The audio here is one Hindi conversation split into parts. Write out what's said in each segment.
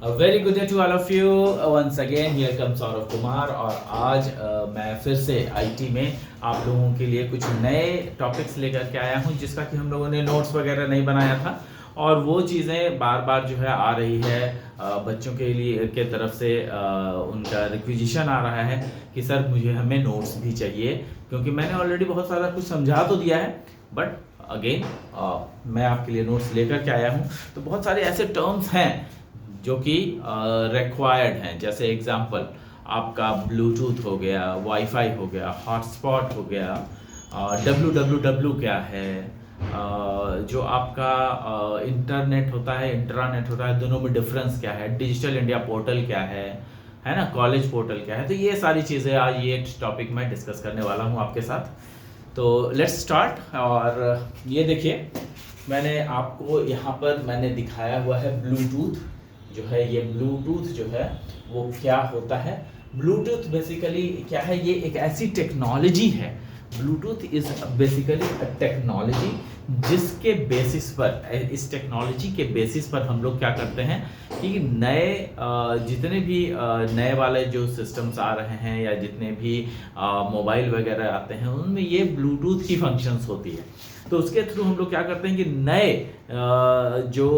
A very good day to all of you. Once again, here comes Saurabh Kumar और आज मैं फिर से आईटी में आप लोगों के लिए कुछ नए टॉपिक्स लेकर के आया हूं, जिसका कि हम लोगों ने नोट्स वगैरह नहीं बनाया था और वो चीज़ें बार बार जो है आ रही है बच्चों के लिए के तरफ से उनका रिक्विजिशन आ रहा है कि सर मुझे हमें नोट्स भी चाहिए, क्योंकि मैंने ऑलरेडी बहुत सारा कुछ समझा तो दिया है बट अगेन मैं आपके लिए नोट्स लेकर के आया हूँ। तो बहुत सारे ऐसे टर्म्स हैं जो कि रिक्वायर्ड हैं, जैसे एग्जांपल आपका ब्लूटूथ हो गया, वाईफाई हो गया, हॉटस्पॉट हो गया, डब्ल्यू क्या है, जो आपका इंटरनेट होता है, इंट्रानेट होता है, दोनों में डिफरेंस क्या है, डिजिटल इंडिया पोर्टल क्या है ना, कॉलेज पोर्टल क्या है। तो ये सारी चीज़ें आज ये टॉपिक मैं डिस्कस करने वाला हूँ आपके साथ। तो लेट्स स्टार्ट। और ये देखिए मैंने आपको यहाँ पर मैंने दिखाया हुआ है ब्लूटूथ जो है, ये ब्लूटूथ जो है वो क्या होता है। ब्लूटूथ बेसिकली क्या है, ये एक ऐसी टेक्नोलॉजी है, Bluetooth is basically a technology जिसके बेसिस पर, इस टेक्नोलॉजी के बेसिस पर हम लोग क्या करते हैं कि नए जितने भी नए वाले जो सिस्टम्स आ रहे हैं या जितने भी मोबाइल वगैरह आते हैं उनमें ये ब्लूटूथ की फंक्शंस होती है। तो उसके थ्रू हम लोग क्या करते हैं कि नए जो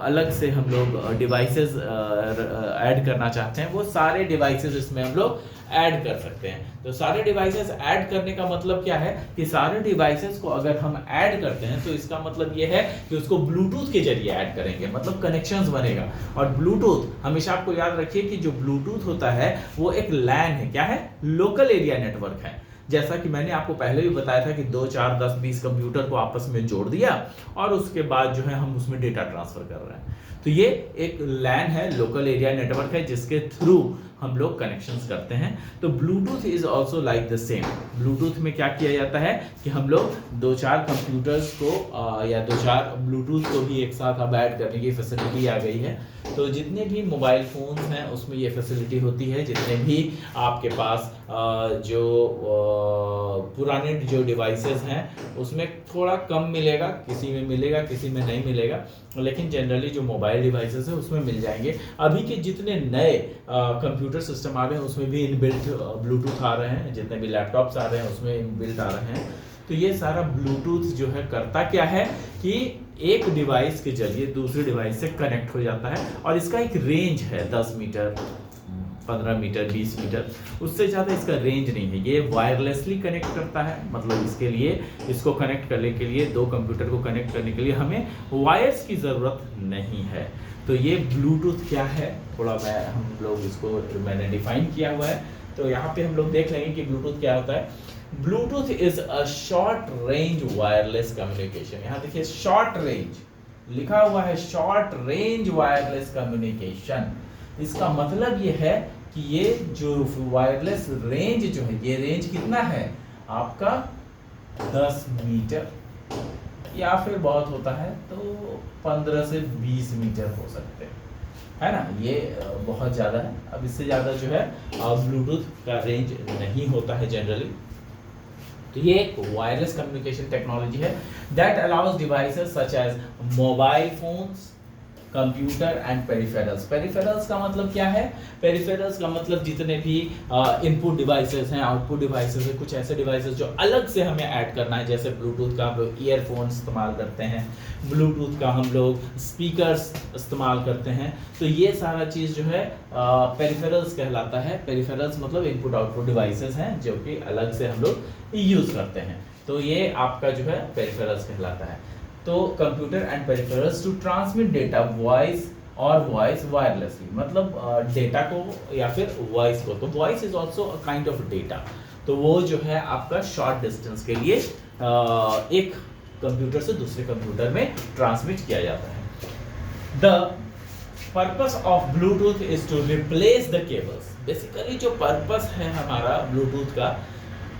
अलग से हम लोग डिवाइसेस ऐड करना चाहते हैं वो सारे डिवाइसेस इसमें हम लोग ऐड कर सकते हैं। तो सारे डिवाइसेस ऐड करने का मतलब क्या है कि सारे डिवाइसेस को अगर हम ऐड करते हैं तो इसका मतलब ये है कि उसको ब्लूटूथ के जरिए ऐड करेंगे, मतलब कनेक्शंस बनेगा। और ब्लूटूथ हमेशा आपको याद रखिए कि जो ब्लूटूथ होता है वो एक लैन है, क्या है, लोकल एरिया नेटवर्क है। जैसा कि मैंने आपको पहले भी बताया था कि 2, 4, 10, 20 कंप्यूटर को आपस में जोड़ दिया और उसके बाद जो है हम उसमें डेटा ट्रांसफर कर रहे हैं। तो ये एक लैन है, लोकल एरिया नेटवर्क है, जिसके थ्रू हम लोग कनेक्शंस करते हैं। तो Bluetooth is also like the same. Bluetooth में क्या किया जाता है कि हम लोग 2-4 कंप्यूटर्स को या 2-4 ब्लूटूथ को भी एक साथ अब ऐड करने की फैसिलिटी आ गई है। तो जितने भी मोबाइल फोन्स हैं उसमें ये फैसिलिटी होती है। जितने भी आपके पास जो पुराने जो डिवाइसेस हैं उसमें थोड़ा कम मिलेगा, किसी में मिलेगा किसी में नहीं मिलेगा, लेकिन जनरली जो मोबाइल डिवाइसेस है उसमें मिल जाएंगे। अभी के जितने नए कंप्यूटर सिस्टम आ रहे हैं उसमें भी इनबिल्ट ब्लूटूथ आ रहे हैं, जितने भी लैपटॉप्स आ रहे हैं उसमें इनबिल्ट आ रहे हैं। तो ये सारा ब्लूटूथ जो है करता क्या है कि एक डिवाइस के जरिए दूसरे डिवाइस से कनेक्ट हो जाता है और इसका एक रेंज है 10 मीटर, 15 मीटर, 20 मीटर, उससे ज़्यादा इसका रेंज नहीं है। ये वायरलेसली कनेक्ट करता है, मतलब इसके लिए इसको कनेक्ट करने के लिए, 2 कंप्यूटर को कनेक्ट करने के लिए हमें वायर्स की ज़रूरत नहीं है। तो ये ब्लूटूथ क्या है, थोड़ा हम लोग इसको मैंने डिफाइन किया हुआ है। तो यहाँ पे हम लोग देख लेंगे कि ब्लूटूथ क्या होता है। Bluetooth is a short range wireless communication. यहाँ देखिए शॉर्ट रेंज लिखा हुआ है, शॉर्ट रेंज वायरलेस कम्युनिकेशन। इसका मतलब ये है कि ये जो वायरलेस रेंज जो है, ये रेंज कितना है आपका 10 मीटर या फिर बहुत होता है तो 15 से 20 मीटर हो सकते हैं, है ना। ये बहुत ज़्यादा है। अब इससे ज़्यादा जो है ब्लूटूथ का रेंज नहीं होता है जनरली। तो ये एक वायरलेस कम्युनिकेशन टेक्नोलॉजी है that allows devices such as mobile phones, computer and peripherals. Peripherals का मतलब क्या है, पेरिफेरल्स का मतलब जितने भी इनपुट डिवाइसेस हैं, आउटपुट डिवाइसेस हैं, कुछ ऐसे डिवाइसेस जो अलग से हमें ऐड करना है। जैसे ब्लूटूथ का हम लोग ईयरफोन इस्तेमाल करते हैं, ब्लूटूथ का हम लोग स्पीकर्स इस्तेमाल करते हैं। तो ये सारा चीज़ जो है पेरिफेरल्स कहलाता है। पेरिफेरल्स मतलब इनपुट आउटपुट डिवाइसेस हैं जो कि अलग से हम लोग यूज़ करते हैं। तो ये आपका जो है पेरिफेरल्स कहलाता है। तो computer and peripherals to transmit data, voice और वॉइस वायरलेसली, मतलब डेटा को या फिर वॉइस को। तो voice is also a kind of data. तो वो जो है आपका शॉर्ट डिस्टेंस के लिए एक कंप्यूटर से दूसरे कंप्यूटर में ट्रांसमिट किया जाता है। The purpose of Bluetooth is to replace the cables. Basically जो पर्पस है हमारा ब्लूटूथ का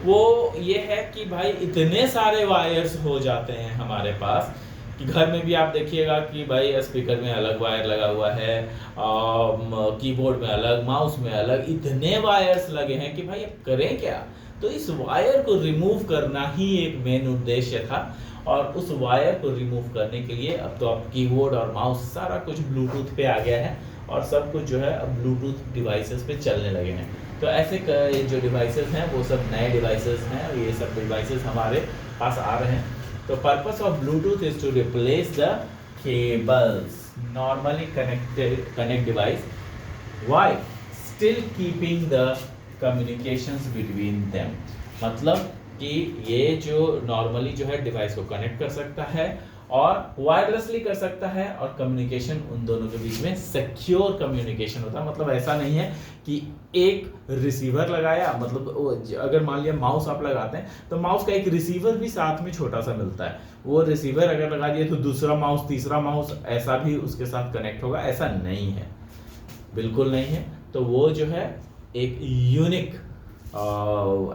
वो ये है कि भाई इतने सारे वायर्स हो जाते हैं हमारे पास कि घर में भी आप देखिएगा कि भाई स्पीकर में अलग वायर लगा हुआ है, कीबोर्ड में अलग, माउस में अलग, इतने वायर्स लगे हैं कि भाई अब करें क्या। तो इस वायर को रिमूव करना ही एक मेन उद्देश्य था और उस वायर को रिमूव करने के लिए अब तो आप कीबोर्ड और माउस सारा कुछ ब्लूटूथ पे आ गया है और सब कुछ जो है अब ब्लूटूथ डिवाइसेस पे चलने लगे हैं। तो ऐसे जो डिवाइसेस हैं वो सब नए डिवाइसेस हैं, ये सब डिवाइसेस हमारे पास आ रहे हैं। तो purpose of Bluetooth is to replace the cables normally connect device while still keeping the communications between them। मतलब कि ये जो नॉर्मली जो है डिवाइस को कनेक्ट कर सकता है और वायरलेसली कर सकता है, और कम्युनिकेशन उन दोनों के बीच में सिक्योर कम्युनिकेशन होता है। मतलब ऐसा नहीं है कि एक रिसीवर लगाया, मतलब अगर मान लिया माउस आप लगाते हैं तो माउस का एक रिसीवर भी साथ में छोटा सा मिलता है, वो रिसीवर अगर लगा दिया तो दूसरा माउस तीसरा माउस ऐसा भी उसके साथ कनेक्ट होगा, ऐसा नहीं है, बिल्कुल नहीं है। तो वो जो है एक यूनिक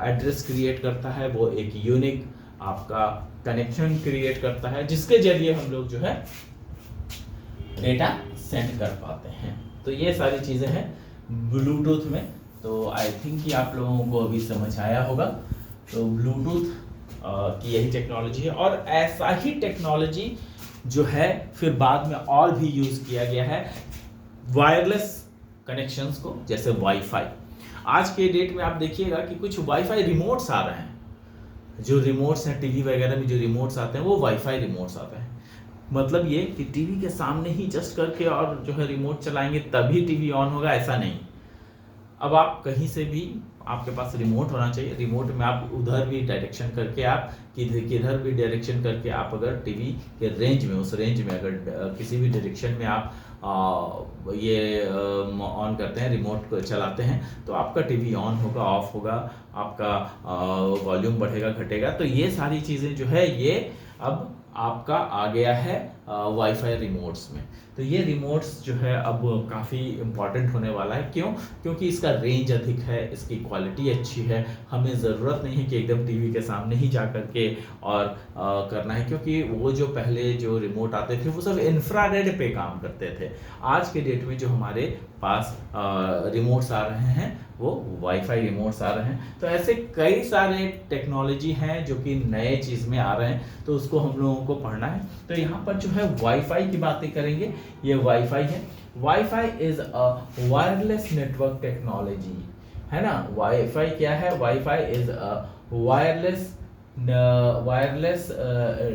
एड्रेस क्रिएट करता है, वो एक यूनिक आपका कनेक्शन क्रिएट करता है जिसके जरिए हम लोग जो है डेटा सेंड कर पाते हैं। तो ये सारी चीजें हैं ब्लूटूथ में। तो आई थिंक कि आप लोगों को अभी समझ आया होगा। तो ब्लूटूथ की यही टेक्नोलॉजी है, और ऐसा ही टेक्नोलॉजी जो है फिर बाद में और भी यूज किया गया है वायरलेस कनेक्शंस को, जैसे वाईफाई। आज के डेट में आप देखिएगा कि कुछ वाईफाई रिमोट्स आ रहे हैं, जो रिमोट्स हैं टीवी वगैरह में जो रिमोट्स आते हैं वो वाईफाई रिमोट्स आते हैं। मतलब ये कि टीवी के सामने ही जस्ट करके और जो है रिमोट चलाएंगे तभी टीवी ऑन होगा, ऐसा नहीं। अब आप कहीं से भी आपके पास रिमोट होना चाहिए, रिमोट में आप उधर भी डायरेक्शन करके आप किधर भी डायरेक्शन करके आप अगर टीवी के रेंज में, उस रेंज में अगर किसी भी डायरेक्शन में आप ये ऑन करते हैं, रिमोट को चलाते हैं, तो आपका टीवी ऑन होगा, ऑफ होगा, आपका वॉल्यूम बढ़ेगा घटेगा। तो ये सारी चीज़ें जो है ये अब आपका आ गया है वाईफाई रिमोट्स में। तो ये रिमोट्स जो है अब काफ़ी इम्पॉर्टेंट होने वाला है। क्यों? क्योंकि इसका रेंज अधिक है, इसकी क्वालिटी अच्छी है, हमें ज़रूरत नहीं है कि एकदम टीवी के सामने ही जा कर के और करना है, क्योंकि वो जो पहले जो रिमोट आते थे वो सब इंफ्रारेड पे काम करते थे। आज के डेट में जो हमारे पास रिमोट्स आ रहे हैं वो वाईफाई रिमोट्स आ रहे हैं। तो ऐसे कई सारे टेक्नोलॉजी हैं जो कि नए चीज़ में आ रहे हैं, तो उसको हम लोगों को पढ़ना है। तो यहाँ पर जो है वाईफाई की बातें करेंगे। ये वाईफाई है। Wifi is a wireless network technology, है ना। वाईफाई क्या है? Wifi is a wireless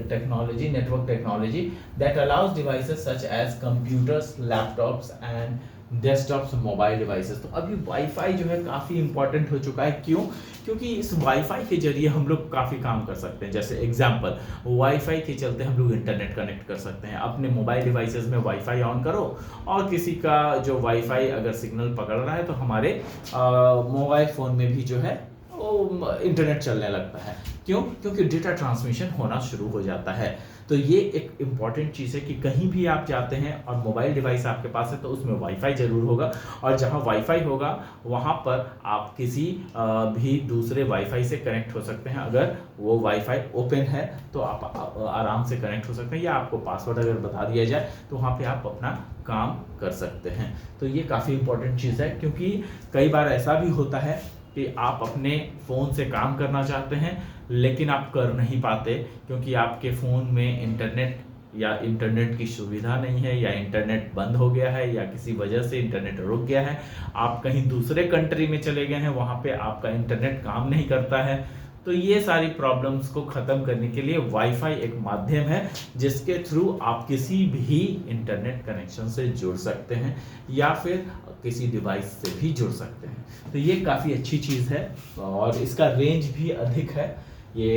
technology, network technology that allows devices such as computers, laptops and desktops, mobile devices. तो अभी वाईफाई जो है काफ़ी इंपॉर्टेंट हो चुका है। क्यों? क्योंकि इस वाईफाई के जरिए हम लोग काफ़ी काम कर सकते हैं। जैसे एग्जांपल, वाईफाई के चलते हम लोग इंटरनेट कनेक्ट कर सकते हैं। अपने मोबाइल डिवाइसेस में वाईफाई ऑन करो और किसी का जो वाईफाई अगर सिग्नल पकड़ रहा है तो हमारे मोबाइल फ़ोन में भी जो है वो इंटरनेट चलने लगता है। क्यों? क्योंकि डेटा ट्रांसमिशन होना शुरू हो जाता है। तो ये एक इम्पॉर्टेंट चीज़ है कि कहीं भी आप जाते हैं और मोबाइल डिवाइस आपके पास है तो उसमें वाईफाई ज़रूर होगा, और जहां वाईफाई होगा वहां पर आप किसी भी दूसरे वाईफाई से कनेक्ट हो सकते हैं। अगर वो वाईफाई ओपन है तो आप आराम से कनेक्ट हो सकते हैं, या आपको पासवर्ड अगर बता दिया जाए तो वहाँ पे आप अपना काम कर सकते हैं। तो ये काफ़ी इम्पॉर्टेंट चीज़ है, क्योंकि कई बार ऐसा भी होता है कि आप अपने फ़ोन से काम करना चाहते हैं लेकिन आप कर नहीं पाते, क्योंकि आपके फ़ोन में इंटरनेट की सुविधा नहीं है, या इंटरनेट बंद हो गया है, या किसी वजह से इंटरनेट रुक गया है। आप कहीं दूसरे कंट्री में चले गए हैं, वहाँ पे आपका इंटरनेट काम नहीं करता है। तो ये सारी प्रॉब्लम्स को ख़त्म करने के लिए वाईफाई एक माध्यम है जिसके थ्रू आप किसी भी इंटरनेट कनेक्शन से जुड़ सकते हैं, या फिर किसी डिवाइस से भी जुड़ सकते हैं। तो ये काफ़ी अच्छी चीज़ है, और इसका रेंज भी अधिक है। ये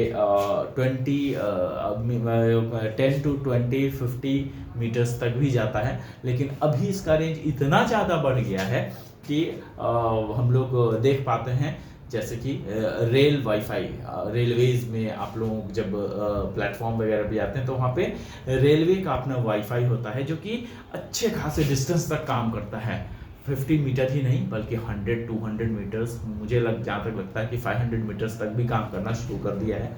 10 to 20 50 मीटर्स तक भी जाता है। लेकिन अभी इसका रेंज इतना ज़्यादा बढ़ गया है कि हम लोग देख पाते हैं, जैसे कि रेल वाईफाई, रेलवेज में आप लोग जब प्लेटफॉर्म वगैरह भी आते हैं तो वहाँ पे रेलवे का अपना वाईफाई होता है जो कि अच्छे खासे डिस्टेंस तक काम करता है। 50 मीटर ही नहीं बल्कि 100-200 मीटर्स, मुझे जहाँ तक लगता है कि 500 मीटर्स तक भी काम करना शुरू कर दिया है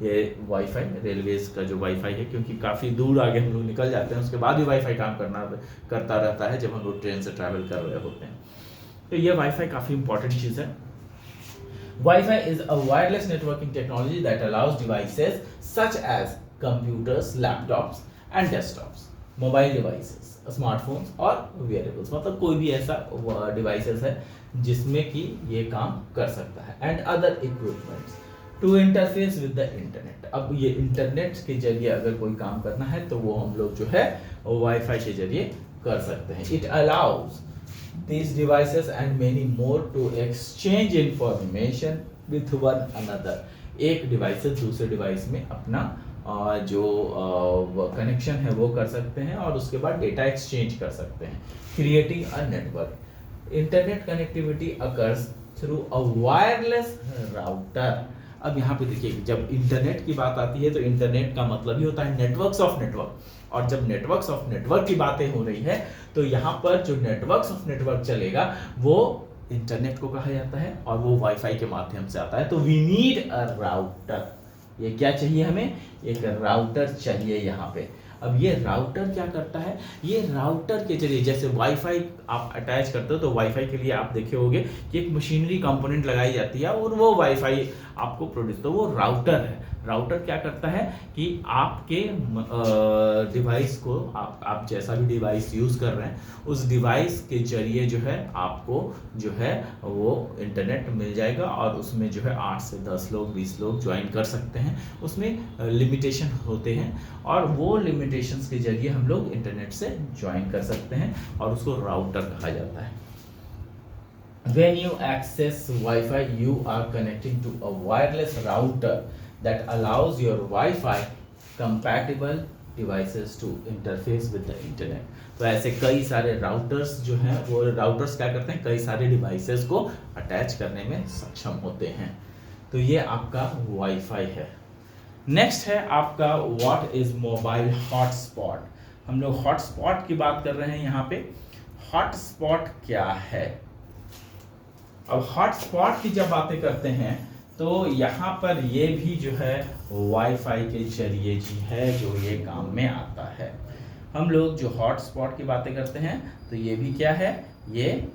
ये वाईफाई, रेलवेज का जो वाईफाई है। क्योंकि काफ़ी दूर आगे हम लोग निकल जाते हैं, उसके बाद भी वाईफाई काम करता रहता है जब हम लोग ट्रेन से ट्रैवल कर रहे होते हैं। तो ये वाईफाई काफ़ी इंपॉर्टेंट चीज़ है। Wi-Fi is a wireless networking technology that allows devices such as computers, laptops and desktops mobile devices, smartphones और वेयरेबल्स, मतलब कोई भी ऐसा डिवाइसेस है जिसमें कि ये काम कर सकता है, and other equipments to interface with the internet. अब ये इंटरनेट के जरिए अगर कोई काम करना है तो वो हम लोग जो है वाईफाई के जरिए कर सकते हैं। It allows these devices and many more to exchange information with one another। एक डिवाइस से दूसरे डिवाइस में अपना जो कनेक्शन है वो कर सकते हैं और उसके बाद डेटा एक्सचेंज कर सकते हैं, creating a network. Internet connectivity occurs through a wireless router. अब यहाँ पे देखिए, जब इंटरनेट की बात आती है तो इंटरनेट का मतलब ही होता है नेटवर्क्स ऑफ नेटवर्क, और जब नेटवर्क्स ऑफ नेटवर्क की बातें हो रही है तो यहाँ पर जो नेटवर्क्स ऑफ नेटवर्क चलेगा वो इंटरनेट को कहा जाता है और वो वाईफाई के माध्यम से आता है। तो वी नीड अ राउटर। ये क्या चाहिए हमें? एक राउटर चाहिए यहाँ पे। अब ये राउटर क्या करता है? ये राउटर के जरिए, जैसे वाईफाई आप अटैच करते हो तो वाईफाई के लिए आप देखे होगे कि एक मशीनरी कंपोनेंट लगाई जाती है और वो वाईफाई आपको प्रोड्यूस, तो वो राउटर है। राउटर क्या करता है कि आपके डिवाइस को, आप जैसा भी डिवाइस यूज़ कर रहे हैं उस डिवाइस के जरिए जो है आपको जो है वो इंटरनेट मिल जाएगा, और उसमें जो है 8 से 10 लोग 20 लोग ज्वाइन कर सकते हैं। उसमें लिमिटेशन होते हैं और वो लिमिटेशंस के जरिए हम लोग इंटरनेट से ज्वाइन कर सकते हैं और उसको राउटर कहा जाता है। When you access Wi-Fi, you are connecting to a wireless router that allows your Wi-Fi compatible devices to interface with the internet। तो ऐसे कई सारे राउटर्स जो हैं, वो राउटर्स क्या करते हैं, कई सारे डिवाइसेस को अटैच करने में सक्षम होते हैं। तो ये आपका वाईफाई है। नेक्स्ट है आपका व्हाट इज मोबाइल हॉटस्पॉट। हम लोग हॉटस्पॉट की बात कर रहे हैं यहाँ पे। हॉटस्पॉट क्या है? अब हॉटस्पॉट की जब बातें करते हैं तो यहाँ पर ये भी जो है वाईफाई के जरिए जी है जो ये काम में आता है। हम लोग जो हॉटस्पॉट की बातें करते हैं तो ये भी क्या है, ये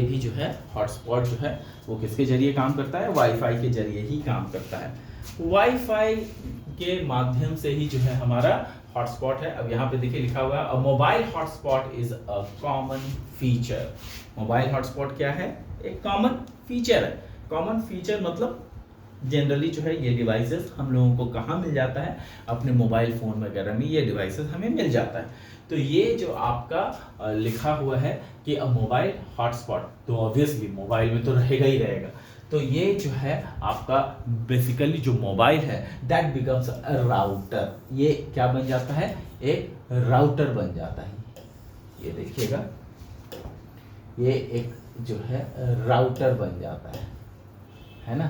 भी जो है हॉटस्पॉट जो है वो किसके जरिए काम करता है? वाईफाई के जरिए ही काम करता है। वाईफाई के माध्यम से ही जो है हमारा हॉटस्पॉट है। अब यहाँ पे देखिए लिखा हुआ है, mobile hotspot is a common feature. Mobile hotspot क्या है? एक कॉमन फीचर है। कॉमन फीचर मतलब जनरली जो है ये डिवाइसेस हम लोगों को कहाँ मिल जाता है? अपने मोबाइल फ़ोन वगैरह में ये डिवाइसेस हमें मिल जाता है। तो ये जो आपका लिखा हुआ है कि अ मोबाइल हॉटस्पॉट, तो ऑब्वियसली मोबाइल में तो रहेगा ही रहेगा। तो ये जो है आपका बेसिकली जो मोबाइल है दैट बिकम्स अ राउटर। ये क्या बन जाता है? एक राउटर बन जाता है। ये देखिएगा, ये एक जो है राउटर बन जाता है ना,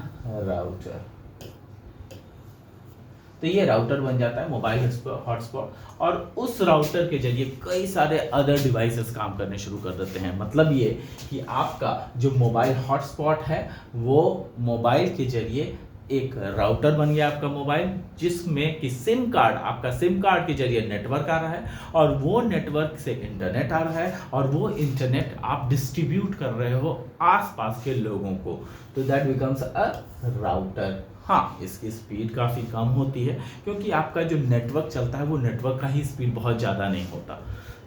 राउटर। तो ये राउटर बन जाता है मोबाइल हॉटस्पॉट, और उस राउटर के जरिए कई सारे अदर डिवाइसेस काम करने शुरू कर देते हैं। मतलब ये कि आपका जो मोबाइल हॉटस्पॉट है वो मोबाइल के जरिए एक राउटर बन गया आपका मोबाइल, जिसमें कि सिम कार्ड, आपका सिम कार्ड के जरिए नेटवर्क आ रहा है और वो नेटवर्क से इंटरनेट आ रहा है और वो इंटरनेट आप डिस्ट्रीब्यूट कर रहे हो आसपास के लोगों को। तो दैट बिकम्स अ राउटर। हाँ, इसकी स्पीड काफ़ी कम होती है क्योंकि आपका जो नेटवर्क चलता है वो नेटवर्क का ही स्पीड बहुत ज़्यादा नहीं होता,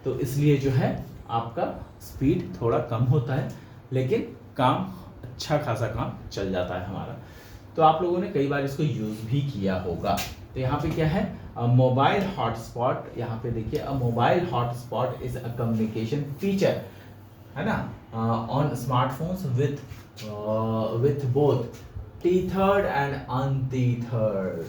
तो इसलिए जो है आपका स्पीड थोड़ा कम होता है, लेकिन काम अच्छा खासा काम चल जाता है हमारा। तो आप लोगों ने कई बार इसको यूज़ भी किया होगा। तो यहाँ पे क्या है? Mobile hotspot. यहाँ पे देखिए, a mobile hotspot is a communication feature, है ना, on smartphones with both tethered and untethered.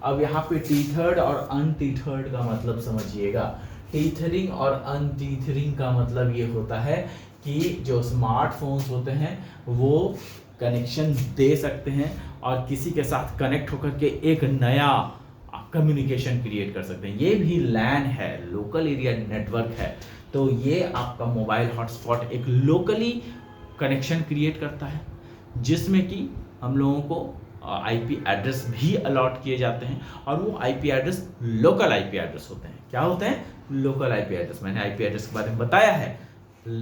अब यहाँ पे टीथर्ड और अनटीथर्ड का मतलब समझिएगा। टीथरिंग और अनटीथरिंग का मतलब ये होता है कि जो स्मार्टफोन्स होते हैं वो कनेक्शन दे सकते हैं और किसी के साथ कनेक्ट होकर के एक नया कम्युनिकेशन क्रिएट कर सकते हैं। ये भी लैन है, लोकल एरिया नेटवर्क है। तो ये आपका मोबाइल हॉटस्पॉट एक लोकली कनेक्शन क्रिएट करता है जिसमें कि हम लोगों को आईपी एड्रेस भी अलॉट किए जाते हैं, और वो IP address local IP address होते हैं। क्या होते हैं? Local IP address. मैंने आईपी एड्रेस के बारे में बताया है।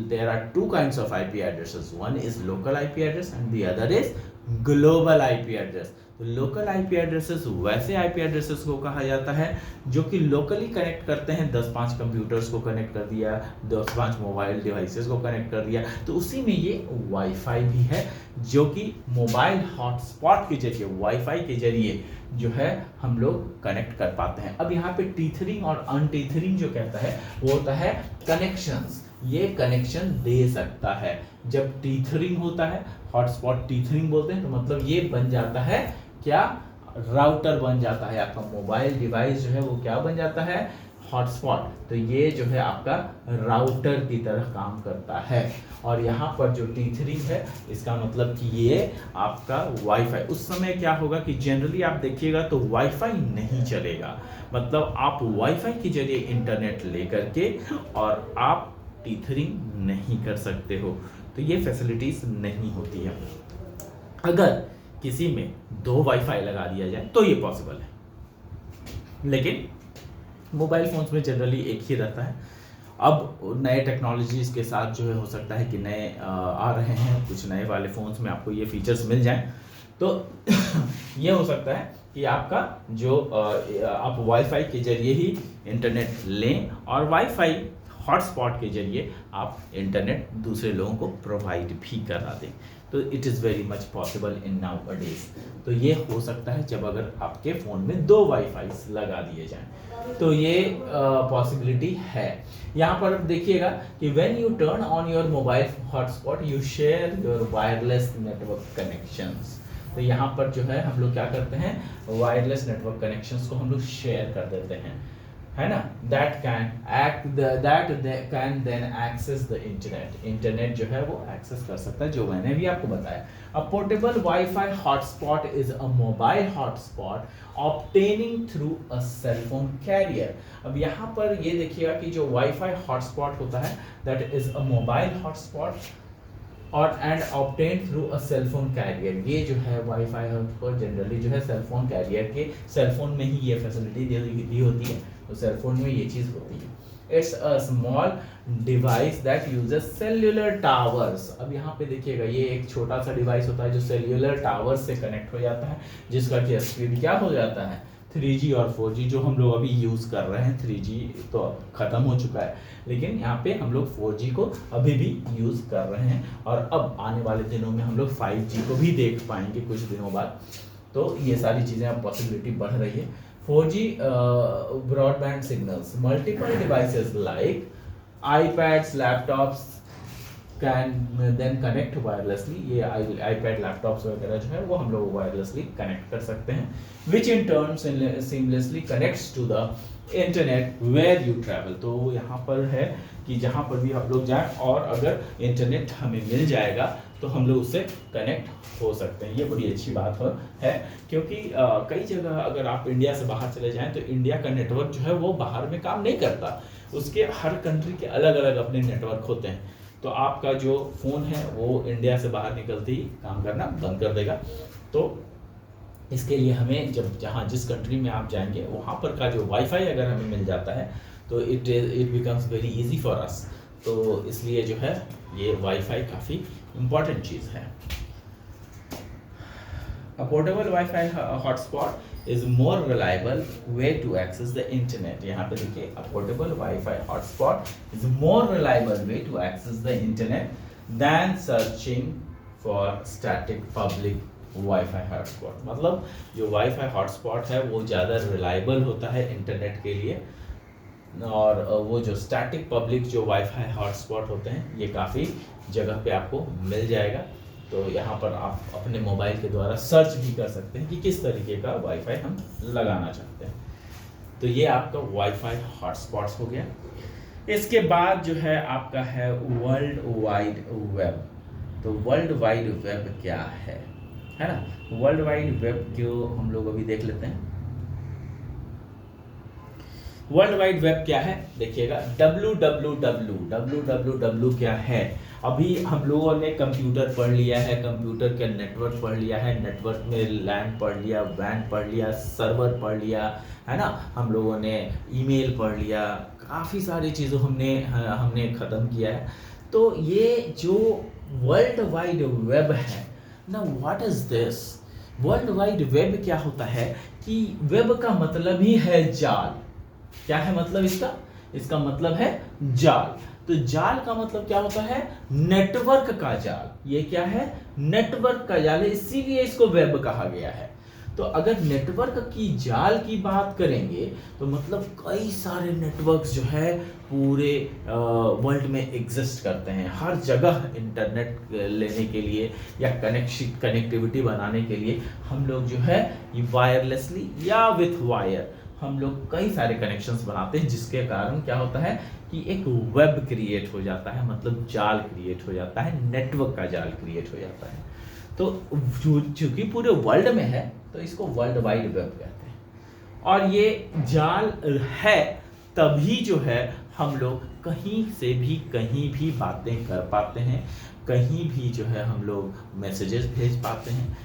There are two kinds of IP addresses. One is local IP address and the other is global IP address. तो लोकल आईपी एड्रेसेस वैसे आईपी एड्रेसेस को कहा जाता है जो कि लोकली कनेक्ट करते हैं, 10-5 कंप्यूटर्स को कनेक्ट कर दिया, 10-5 मोबाइल डिवाइसेस को कनेक्ट कर दिया, तो उसी में ये वाईफाई भी है जो कि मोबाइल हॉटस्पॉट के जरिए, वाईफाई के जरिए जो है हम लोग कनेक्ट कर पाते हैं। अब यहाँ पे टीथरिंग और अनटीथरिंग जो कहता है वो होता है कनेक्शंस, ये कनेक्शन दे सकता है। जब टीथरिंग होता है, हॉटस्पॉट टीथरिंग बोलते हैं, तो मतलब ये बन जाता है क्या, राउटर बन जाता है आपका मोबाइल डिवाइस जो है वो क्या बन जाता है, हॉटस्पॉट। तो ये जो है आपका राउटर की तरह काम करता है। और यहाँ पर जो टीथरिंग है इसका मतलब कि ये आपका वाईफाई, उस समय क्या होगा कि जनरली आप देखिएगा तो वाईफाई नहीं चलेगा, मतलब आप वाईफाई के जरिए इंटरनेट लेकर के और आप टीथरिंग नहीं कर सकते हो, तो ये फैसिलिटीज नहीं होती है। अगर किसी में 2 वाईफाई लगा दिया जाए तो ये पॉसिबल है, लेकिन मोबाइल फोन्स में जनरली एक ही रहता है। अब नए टेक्नोलॉजीज के साथ जो है हो सकता है कि नए आ रहे हैं, कुछ नए वाले फोन्स में आपको ये फीचर्स मिल जाएं, तो ये हो सकता है कि आपका जो आप वाईफाई के जरिए ही इंटरनेट लें और वाईफाई हॉटस्पॉट के जरिए आप इंटरनेट दूसरे लोगों को प्रोवाइड भी करा दें। तो it is very much possible in nowadays. तो ये हो सकता है जब अगर आपके फ़ोन में 2 वाईफाई लगा दिए जाएं, तो ये पॉसिबिलिटी है। यहाँ पर देखिएगा कि when U turn on your mobile hotspot you share your wireless network connections. तो यहाँ पर जो है हम लोग क्या करते हैं, वायरलेस नेटवर्क कनेक्शंस को हम लोग शेयर कर देते हैं, है ना। That can then access the internet, internet जो है वो एक्सेस कर सकता है, जो मैंने भी आपको बताया। A portable wifi hotspot is a mobile hotspot obtaining through a cell phone carrier. अब यहाँ पर ये देखिएगा कि जो वाईफाई हॉटस्पॉट होता है that is a mobile hotspot और and obtain through a cell phone carrier. ये जो है वाईफाई हॉटस्पॉट जनरली जो है सेल फोन कैरियर के, सेल फोन में ही ये फैसिलिटी दी होती है, तो सेल फोन में ये चीज़ होती है। It's a small device that uses cellular towers. अब यहाँ पे देखिएगा ये एक छोटा सा डिवाइस होता है जो सेल्यूलर टावर्स से कनेक्ट हो जाता है, जिसका कि स्पीड क्या हो जाता है 3G और 4G, जो हम लोग अभी यूज़ कर रहे हैं। 3G तो ख़त्म हो चुका है, लेकिन यहाँ पे हम लोग 4G को अभी भी यूज़ कर रहे हैं, और अब आने वाले दिनों में हम लोग 5G को भी देख पाएंगे कुछ दिनों बाद। तो ये सारी चीज़ें अब पॉसिबिलिटी बढ़ रही है। 4G broadband signals, multiple devices like iPads, laptops can then connect wirelessly. ये iPad लैपटॉप्स वगैरह जो है वो हम लोग वायरलेसली कनेक्ट कर सकते हैं, which in turn seamlessly connects to the internet where you travel. तो यहाँ पर है कि जहाँ पर भी आप लोग जाएं और अगर इंटरनेट हमें मिल जाएगा तो हम लोग उससे कनेक्ट हो सकते हैं। ये बड़ी अच्छी बात है, क्योंकि कई जगह अगर आप इंडिया से बाहर चले जाएं तो इंडिया का नेटवर्क जो है वो बाहर में काम नहीं करता, उसके हर कंट्री के अलग अलग अपने नेटवर्क होते हैं। तो आपका जो फ़ोन है वो इंडिया से बाहर निकलते ही काम करना बंद कर देगा। तो इसके लिए हमें जब जहाँ जिस कंट्री में आप जाएंगे वहाँ पर का जो वाईफाई अगर हमें मिल जाता है तो it becomes very easy for us. तो इसलिए जो है ये वाईफाई काफ़ी इम्पॉर्टेंट चीज़ है। A portable Wi-Fi hotspot is more reliable way to access the internet. यहाँ पे देखिए, a portable Wi-Fi hotspot is more reliable way to access the internet than searching for static public Wi-Fi hotspot. मतलब जो Wi-Fi hotspot है वो ज़्यादा रिलायबल होता है इंटरनेट के लिए, और वो जो स्टैटिक पब्लिक जो वाईफाई हॉटस्पॉट होते हैं ये काफ़ी जगह पे आपको मिल जाएगा। तो यहाँ पर आप अपने मोबाइल के द्वारा सर्च भी कर सकते हैं कि किस तरीके का वाईफाई हम लगाना चाहते हैं। तो ये आपका वाईफाई हॉटस्पॉट्स हो गया। इसके बाद जो है आपका है वर्ल्ड वाइड वेब। तो वर्ल्ड वाइड वेब क्या है ना। वर्ल्ड वाइड वेब को हम लोग अभी देख लेते हैं। वर्ल्ड वाइड वेब क्या है देखिएगा, www क्या है। अभी हम लोगों ने कंप्यूटर पढ़ लिया है, कंप्यूटर का नेटवर्क पढ़ लिया है, नेटवर्क में लैन पढ़ लिया, वैन पढ़ लिया, सर्वर पढ़ लिया, है ना। हम लोगों ने ईमेल पढ़ लिया, काफ़ी सारी चीज़ों हमने ख़त्म किया है। तो ये जो वर्ल्ड वाइड वेब है ना, what is this. World wide web क्या होता है कि वेब का मतलब ही है जाल। क्या है मतलब इसका? इसका मतलब है जाल। तो जाल का मतलब क्या होता है? नेटवर्क का जाल। ये क्या है? नेटवर्क का जाल है, इसीलिए इसको वेब कहा गया है। तो अगर नेटवर्क की जाल की बात करेंगे तो मतलब कई सारे नेटवर्क्स जो है पूरे वर्ल्ड में एग्जिस्ट करते हैं। हर जगह इंटरनेट लेने के लिए या कनेक्टिविटी बनाने के लिए हम लोग जो है वायरलेसली या विथ वायर हम लोग कई सारे कनेक्शंस बनाते हैं, जिसके कारण क्या होता है कि एक वेब क्रिएट हो जाता है, मतलब जाल क्रिएट हो जाता है, नेटवर्क का जाल क्रिएट हो जाता है। तो चूंकि पूरे वर्ल्ड में है तो इसको वर्ल्ड वाइड वेब कहते हैं। और ये जाल है तभी जो है हम लोग कहीं से भी कहीं भी बातें कर पाते हैं, कहीं भी जो है हम लोग मैसेजेस भेज पाते हैं,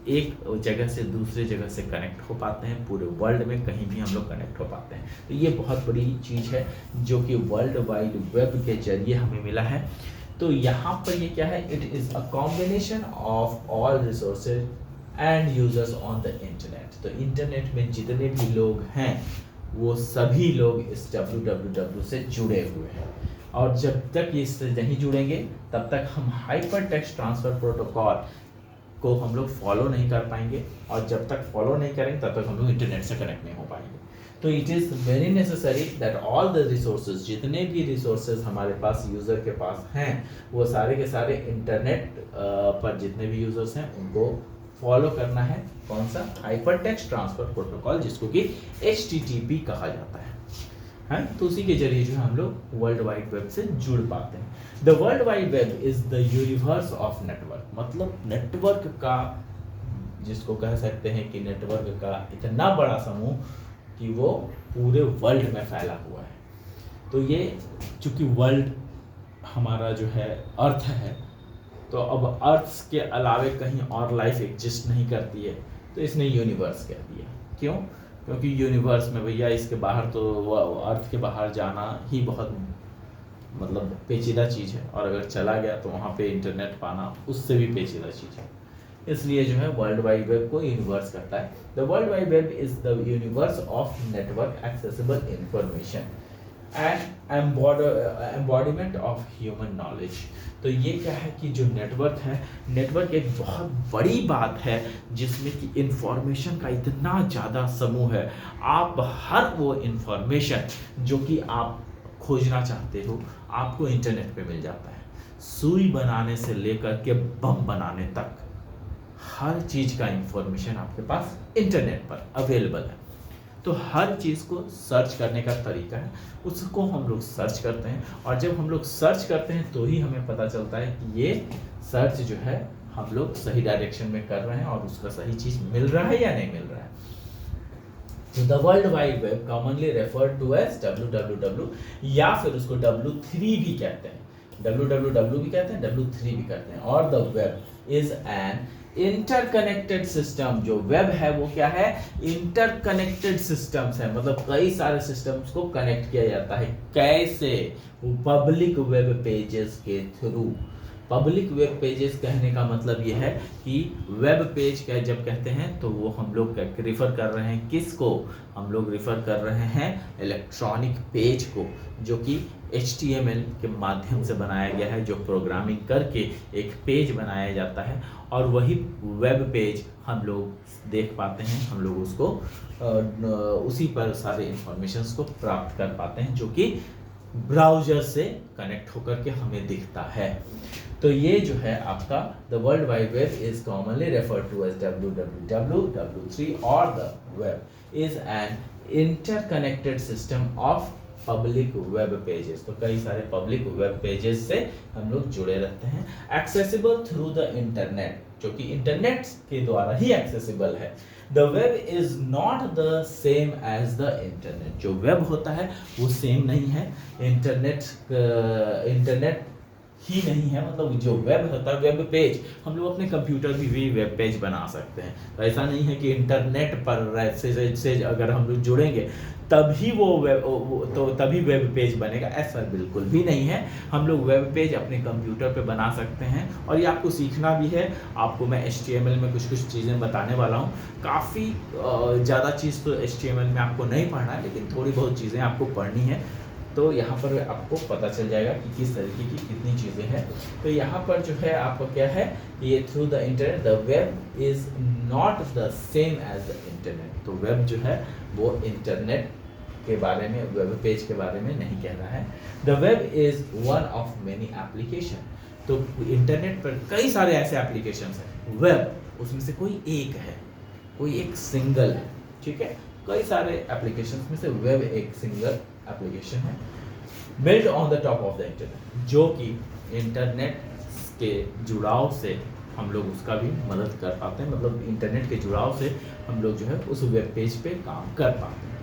एक जगह से दूसरे जगह से कनेक्ट हो पाते हैं, पूरे वर्ल्ड में कहीं भी हम लोग कनेक्ट हो पाते हैं। तो ये बहुत बड़ी चीज़ है जो कि वर्ल्ड वाइड वेब के जरिए हमें मिला है। तो यहाँ पर ये क्या है? It is a combination of all resources and users on the internet. तो इंटरनेट में जितने भी लोग हैं वो सभी लोग इस www से जुड़े हुए हैं। और जब तक ये इससे नहीं जुड़ेंगे तब तक हम हाइपर टेक्स्ट ट्रांसफर प्रोटोकॉल को हम लोग फॉलो नहीं कर पाएंगे, और जब तक फॉलो नहीं करेंगे तब तक हम लोग इंटरनेट से कनेक्ट नहीं हो पाएंगे। तो it is very necessary that all the resources, जितने भी रिसोर्सेज हमारे पास यूज़र के पास हैं, वो सारे के सारे इंटरनेट पर जितने भी यूज़र्स हैं उनको फॉलो करना है। कौन सा? हाइपर टेक्स्ट ट्रांसफर प्रोटोकॉल, जिसको कि HTTP कहा जाता है। तो उसी के जरिए जो हम लोग वर्ल्ड वाइड वेब से जुड़ पाते हैं। The world wide web is the universe of network, मतलब नेटवर्क का, जिसको कह सकते हैं कि नेटवर्क का इतना बड़ा समूह कि वो पूरे वर्ल्ड में फैला हुआ है। तो ये चूंकि वर्ल्ड हमारा जो है अर्थ है, तो अब अर्थ के अलावे कहीं और लाइफ एग्जिस्ट नहीं करती है, तो इसने यूनिवर्स कह दिया। क्यों? क्योंकि यूनिवर्स में भैया इसके बाहर तो अर्थ के बाहर जाना ही बहुत मतलब पेचीदा चीज़ है, और अगर चला गया तो वहाँ पे इंटरनेट पाना उससे भी पेचीदा चीज़ है। इसलिए जो है वर्ल्ड वाइड वेब को यूनिवर्स करता है। The world wide web is the universe of network accessible information and embodiment of human knowledge. तो ये क्या है कि जो नेटवर्क है, नेटवर्क एक बहुत बड़ी बात है जिसमें कि इंफॉर्मेशन का इतना ज़्यादा समूह है। आप हर वो इंफॉर्मेशन जो कि आप खोजना चाहते हो आपको इंटरनेट पे मिल जाता है। सुई बनाने से लेकर के बम बनाने तक हर चीज़ का इंफॉर्मेशन आपके पास इंटरनेट पर अवेलेबल है। तो हर चीज़ को सर्च करने का तरीका है, उसको हम लोग सर्च करते हैं, और जब हम लोग सर्च करते हैं तो ही हमें पता चलता है कि ये सर्च जो है हम लोग सही डायरेक्शन में कर रहे हैं और उसका सही चीज़ मिल रहा है या नहीं मिल रहा है। तो the world wide web commonly referred to as www, या फिर उसको W3 भी कहते हैं। www भी कहते हैं, W3 भी कहते हैं। और the web is an interconnected system. जो वेब है वो क्या है? इंटरकनेक्टेड सिस्टम्स है, मतलब कई सारे सिस्टम्स को कनेक्ट किया जाता है। कैसे? पब्लिक वेब पेजेस के थ्रू। पब्लिक वेब पेजेस कहने का मतलब ये है कि वेब पेज का जब कहते हैं तो वो हम लोग रिफ़र कर रहे हैं किसको? हम लोग रिफ़र कर रहे हैं इलेक्ट्रॉनिक पेज को, जो कि HTML के माध्यम से बनाया गया है, जो प्रोग्रामिंग करके एक पेज बनाया जाता है, और वही वेब पेज हम लोग देख पाते हैं। हम लोग उसको उसी पर सारे इंफॉर्मेशंस को प्राप्त कर पाते हैं, जो कि ब्राउज़र से कनेक्ट होकर के हमें दिखता है। तो ये जो है आपका the world wide web is commonly referred to as www, W3, और the web is an interconnected system of public web pages. तो कई सारे पब्लिक वेब पेजेस से हम लोग जुड़े रहते हैं, एक्सेसिबल थ्रू द इंटरनेट, जो कि इंटरनेट के द्वारा ही एक्सेसिबल है। The web is not the same as the internet. जो वेब होता है वो सेम नहीं है, इंटरनेट ही नहीं है। मतलब जो वेब होता है, वेब पेज, हम लोग अपने कंप्यूटर भी वेब पेज बना सकते हैं। तो ऐसा नहीं है कि इंटरनेट पर से अगर हम लोग जुड़ेंगे तभी तभी वेब पेज बनेगा, ऐसा बिल्कुल भी नहीं है। हम लोग वेब पेज अपने कंप्यूटर पे बना सकते हैं और ये आपको सीखना भी है। आपको मैं HTML में कुछ चीज़ें बताने वाला हूँ। काफ़ी ज़्यादा चीज़ तो HTML में आपको नहीं पढ़ना है, लेकिन थोड़ी बहुत चीज़ें आपको पढ़नी है। तो यहाँ पर आपको पता चल जाएगा कि किस तरीके की कितनी चीज़ें हैं। तो यहाँ पर जो है आपका क्या है, ये through the internet, the web is not the same as the internet. तो वेब जो है वो इंटरनेट के बारे में, वेब पेज के बारे में नहीं कह रहा है। The web is one of many application. तो इंटरनेट पर कई सारे ऐसे एप्लीकेशन हैं, वेब उसमें से कोई एक है, कोई एक सिंगल है, ठीक है। कई सारे एप्लीकेशन में से वेब एक सिंगल एप्लीकेशन है, build on the top of the internet, जो कि इंटरनेट के जुड़ाव से हम लोग उसका भी मदद कर पाते हैं। मतलब इंटरनेट के जुड़ाव से हम लोग जो है उस वेब पेज पे काम कर पाते हैं।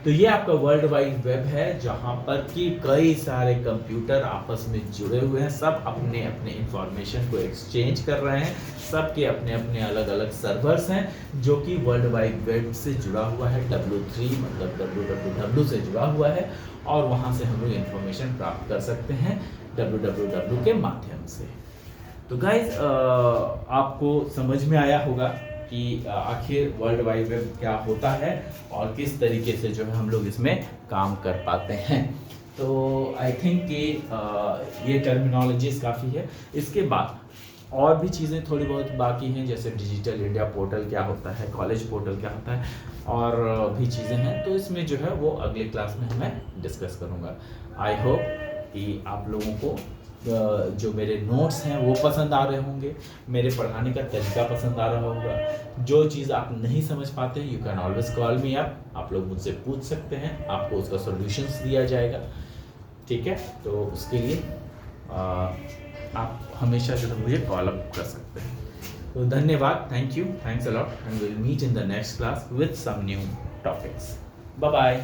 तो ये आपका वर्ल्ड वाइड वेब है, जहाँ पर कि कई सारे कंप्यूटर आपस में जुड़े हुए हैं, सब अपने अपने इंफॉर्मेशन को एक्सचेंज कर रहे हैं, सबके अपने अपने अलग अलग सर्वर्स हैं, जो कि वर्ल्ड वाइड वेब से जुड़ा हुआ है। W3 मतलब www से जुड़ा हुआ है, और वहाँ से हम लोग इंफॉर्मेशन प्राप्त कर सकते हैं www के माध्यम से। तो गाइज आपको समझ में आया होगा कि आखिर वर्ल्ड वाइड वेब क्या होता है और किस तरीके से जो है हम लोग इसमें काम कर पाते हैं। तो आई थिंक कि ये टर्मिनोलॉजीज काफ़ी है। इसके बाद और भी चीज़ें थोड़ी बहुत बाकी हैं, जैसे डिजिटल इंडिया पोर्टल क्या होता है, कॉलेज पोर्टल क्या होता है, और भी चीज़ें हैं। तो इसमें जो है वो अगले क्लास में मैं डिस्कस करूँगा। आई होप कि आप लोगों को जो मेरे नोट्स हैं वो पसंद आ रहे होंगे, मेरे पढ़ाने का तरीका पसंद आ रहा होगा। जो चीज़ आप नहीं समझ पाते you can always call me up, आप लोग मुझसे पूछ सकते हैं, आपको उसका सॉल्यूशंस दिया जाएगा, ठीक है। तो उसके लिए आप हमेशा जो है मुझे कॉल अप कर सकते हैं। तो धन्यवाद, thank you, thanks a lot, and will meet in the next class with some new topics. Bye bye.